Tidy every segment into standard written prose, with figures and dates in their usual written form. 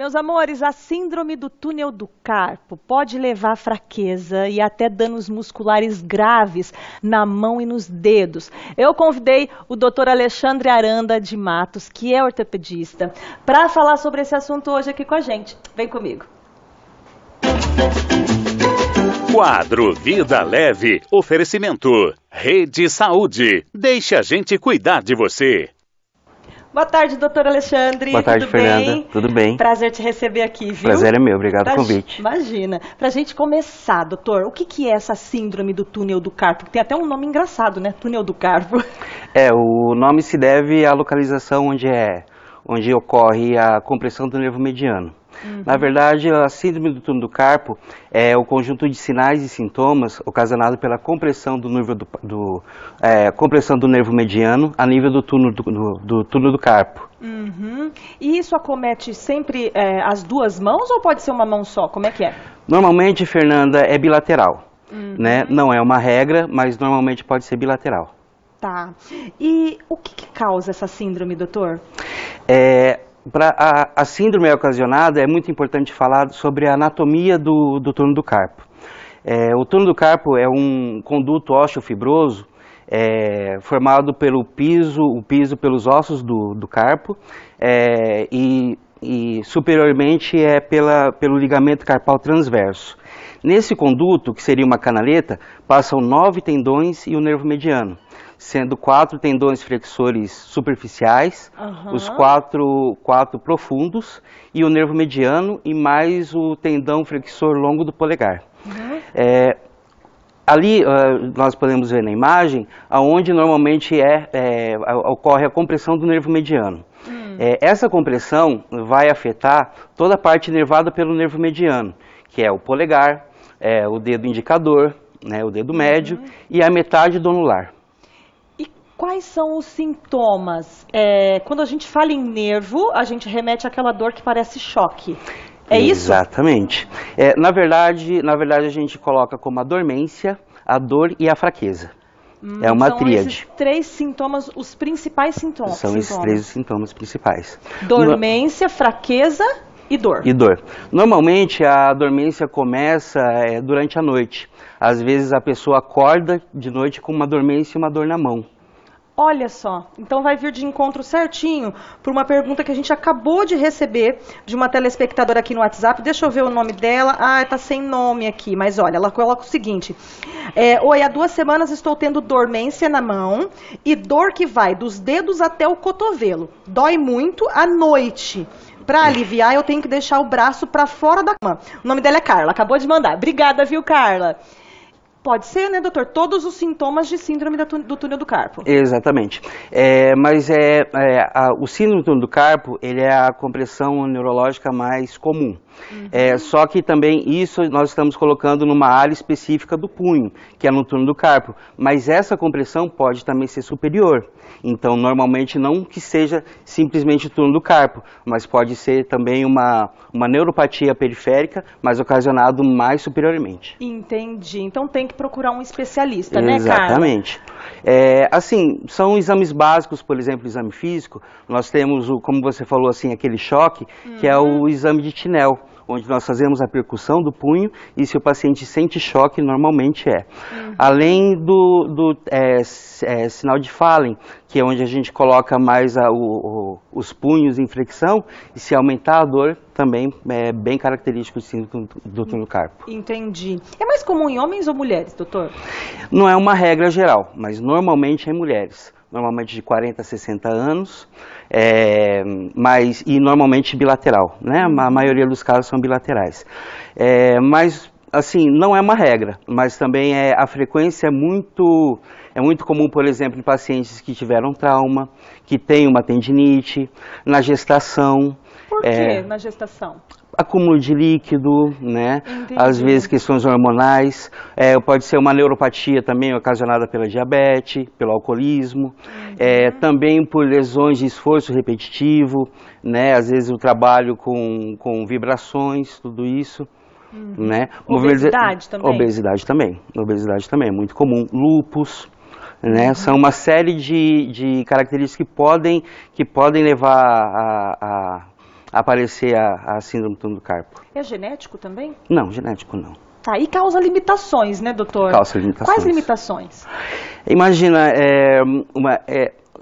Meus amores, a síndrome do túnel do carpo pode levar a fraqueza e até danos musculares graves na mão e nos dedos. Eu convidei o Dr. Alexandre Aranda de Matos, que é ortopedista, para falar sobre esse assunto hoje aqui com a gente. Vem comigo. Quadro Vida Leve, oferecimento Rede Saúde. Deixe a gente cuidar de você. Boa tarde, doutor Alexandre. Boa tarde, tudo Fernanda. Bem? Tudo bem? Prazer te receber aqui, viu? Prazer é meu, obrigado pelo convite. Imagina. Pra gente começar, doutor, o que é essa síndrome do túnel do carpo? Tem até um nome engraçado, né? Túnel do carpo. O nome se deve à localização onde ocorre a compressão do nervo mediano. Na verdade, a síndrome do túnel do carpo é o conjunto de sinais e sintomas ocasionado pela compressão do nervo mediano a nível do túnel do carpo. E isso acomete sempre as duas mãos ou pode ser uma mão só? Como é que é? Normalmente, Fernanda, é bilateral, né? Não é uma regra, mas normalmente pode ser bilateral. Tá. E o que causa essa síndrome, doutor? A síndrome ocasionada, é muito importante falar sobre a anatomia do túnel do carpo. O túnel do carpo é um conduto ósseo fibroso formado pelo piso pelos ossos do carpo e superiormente pelo ligamento carpal transverso. Nesse conduto, que seria uma canaleta, passam 9 tendões e o nervo mediano, sendo 4 tendões flexores superficiais, os 4 profundos e o nervo mediano e mais o tendão flexor longo do polegar. Ali nós podemos ver na imagem aonde normalmente ocorre a compressão do nervo mediano. Essa compressão vai afetar toda a parte nervada pelo nervo mediano, que é o polegar, o dedo indicador, né, o dedo médio e a metade do anular. Quais são os sintomas? Quando a gente fala em nervo, a gente remete àquela dor que parece choque. É isso? Exatamente. Na verdade, a gente coloca como a dormência, a dor e a fraqueza. É uma tríade. São esses 3 sintomas, os principais sintomas. São esses 3 sintomas principais. Dormência, fraqueza e dor. Normalmente a dormência começa durante a noite. Às vezes a pessoa acorda de noite com uma dormência e uma dor na mão. Olha só, então vai vir de encontro certinho por uma pergunta que a gente acabou de receber de uma telespectadora aqui no WhatsApp. Deixa eu ver o nome dela. Tá sem nome aqui, mas olha, ela coloca o seguinte. Oi, há 2 semanas estou tendo dormência na mão e dor que vai dos dedos até o cotovelo. Dói muito à noite. Para aliviar, eu tenho que deixar o braço para fora da cama. O nome dela é Carla, acabou de mandar. Obrigada, viu, Carla? Pode ser, né, doutor? Todos os sintomas de síndrome do túnel do carpo. Exatamente. O síndrome do túnel do carpo, ele é a compressão neurológica mais comum. Só que também isso nós estamos colocando numa área específica do punho, que é no túnel do carpo. Mas essa compressão pode também ser superior. Então, normalmente não que seja simplesmente o túnel do carpo, mas pode ser também uma neuropatia periférica, mas ocasionado mais superiormente. Entendi. Então tem que procurar um especialista, né, Carla? Exatamente. Assim, são exames básicos, por exemplo, o exame físico. Nós temos, como você falou, assim, aquele choque, que é o exame de Tinel, onde nós fazemos a percussão do punho e se o paciente sente choque, normalmente Além do sinal de Fallen, que é onde a gente coloca mais os punhos em flexão, e se aumentar a dor, também é bem característico do túnel do carpo. Entendi. É mais comum em homens ou mulheres, doutor? Não é uma regra geral, mas normalmente é em mulheres. Normalmente de 40 a 60 anos, e normalmente bilateral, né? A maioria dos casos são bilaterais. Mas, assim, não é uma regra, mas também a frequência é muito comum, por exemplo, em pacientes que tiveram trauma, que têm uma tendinite, na gestação. Por que na gestação? Acúmulo de líquido, né? Entendi. Às vezes questões hormonais, pode ser uma neuropatia também ocasionada pela diabetes, pelo alcoolismo, também por lesões de esforço repetitivo, né? Às vezes o trabalho com vibrações, tudo isso. Né? Obesidade também? Obesidade também, é muito comum. Lúpus, né? São uma série de características que podem levar aparecer a síndrome do túnel do carpo. É genético também? Não, genético não. Tá, e causa limitações, né, doutor? Causa limitações. Quais limitações? Imagina,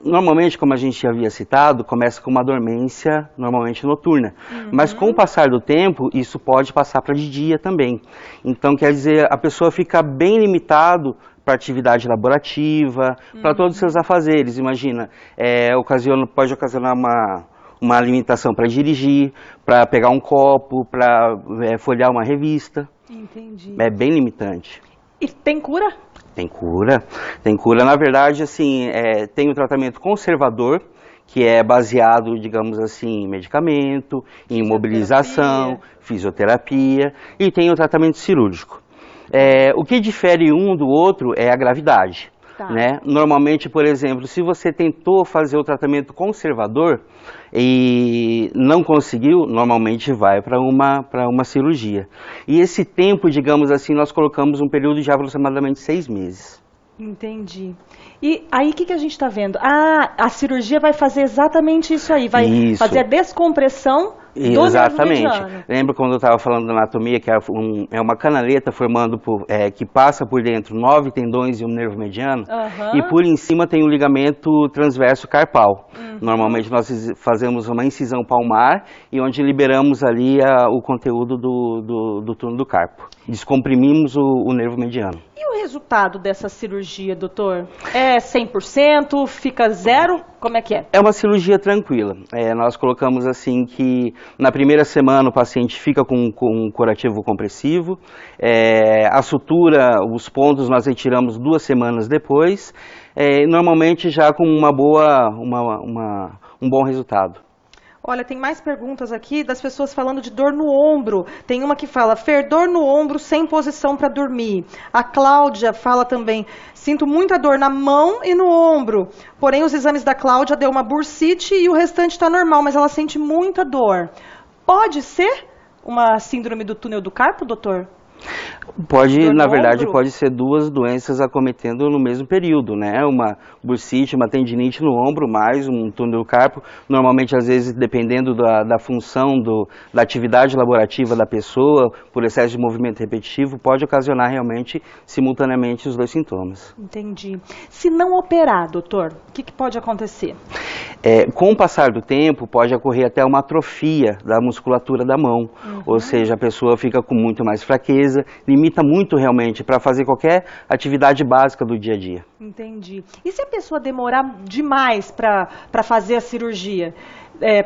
normalmente, como a gente já havia citado, começa com uma dormência normalmente noturna. Mas com o passar do tempo, isso pode passar para de dia também. Então, quer dizer, a pessoa fica bem limitado para atividade laborativa, para todos os seus afazeres. Imagina, pode ocasionar uma limitação para dirigir, para pegar um copo, para folhear uma revista. Entendi. É bem limitante. E tem cura? Tem cura. Tem cura. Na verdade, assim, tem o tratamento conservador, que é baseado, digamos assim, em medicamento, em imobilização, fisioterapia, e tem o tratamento cirúrgico. O que difere um do outro é a gravidade. Tá. Né? Normalmente, por exemplo, se você tentou fazer o tratamento conservador e não conseguiu, normalmente vai para uma cirurgia. E esse tempo, digamos assim, nós colocamos um período de aproximadamente 6 meses. Entendi. E aí, o que a gente está vendo? A cirurgia vai fazer exatamente isso aí, vai fazer a descompressão do nervo mediano. Lembra quando eu estava falando da anatomia, que é uma canaleta que passa por dentro 9 tendões e um nervo mediano, e por em cima tem o ligamento transverso carpal. Normalmente nós fazemos uma incisão palmar e onde liberamos ali o conteúdo do túnel do carpo. Descomprimimos o nervo mediano. E o resultado dessa cirurgia, doutor? É 100%? Fica zero? Como é que é? É uma cirurgia tranquila. Nós colocamos assim que na primeira semana o paciente fica com um curativo compressivo. A sutura, os pontos nós retiramos 2 semanas depois. Normalmente já com um bom resultado. Olha, tem mais perguntas aqui das pessoas falando de dor no ombro. Tem uma que fala, dor no ombro sem posição para dormir. A Cláudia fala também, sinto muita dor na mão e no ombro. Porém, os exames da Cláudia deu uma bursite e o restante está normal, mas ela sente muita dor. Pode ser uma síndrome do túnel do carpo, doutor? Na verdade, pode ser 2 doenças acometendo no mesmo período, né? Uma bursite, uma tendinite no ombro, mais um túnel do carpo. Normalmente, às vezes, dependendo da função, da atividade laborativa da pessoa, por excesso de movimento repetitivo, pode ocasionar realmente, simultaneamente, os 2 sintomas. Entendi. Se não operar, doutor, o que pode acontecer? Com o passar do tempo, pode ocorrer até uma atrofia da musculatura da mão. Ou seja, a pessoa fica com muito mais fraqueza, limita muito realmente para fazer qualquer atividade básica do dia a dia. Entendi. E se a pessoa demorar demais para fazer a cirurgia,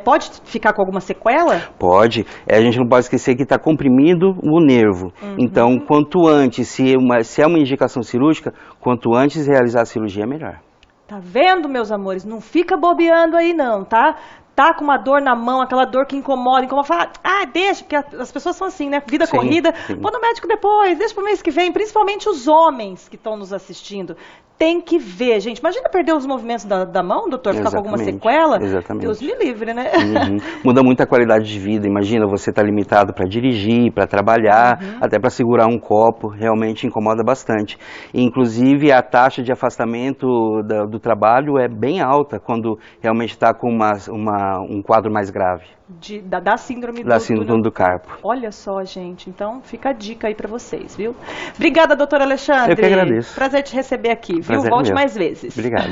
pode ficar com alguma sequela? Pode. A gente não pode esquecer que está comprimindo o nervo. Então, quanto antes, se é uma indicação cirúrgica, quanto antes realizar a cirurgia, melhor. Tá vendo, meus amores? Não fica bobeando aí não, tá? Tá com uma dor na mão, aquela dor que incomoda, fala, deixa, porque as pessoas são assim, né? Vida corrida, vou no médico depois, deixa pro mês que vem, principalmente os homens que estão nos assistindo. Tem que ver, gente. Imagina perder os movimentos da mão, doutor, ficar com alguma sequela. Exatamente. Deus me livre, né? Muda muito a qualidade de vida. Imagina, você estar limitado para dirigir, para trabalhar, até para segurar um copo, realmente incomoda bastante. Inclusive, a taxa de afastamento do trabalho é bem alta quando realmente está com um quadro mais grave. Da síndrome do carpo. Olha só, gente. Então, fica a dica aí para vocês, viu? Obrigada, doutor Alexandre. Eu que agradeço. Prazer te receber aqui, viu? Volte mais vezes. Obrigado.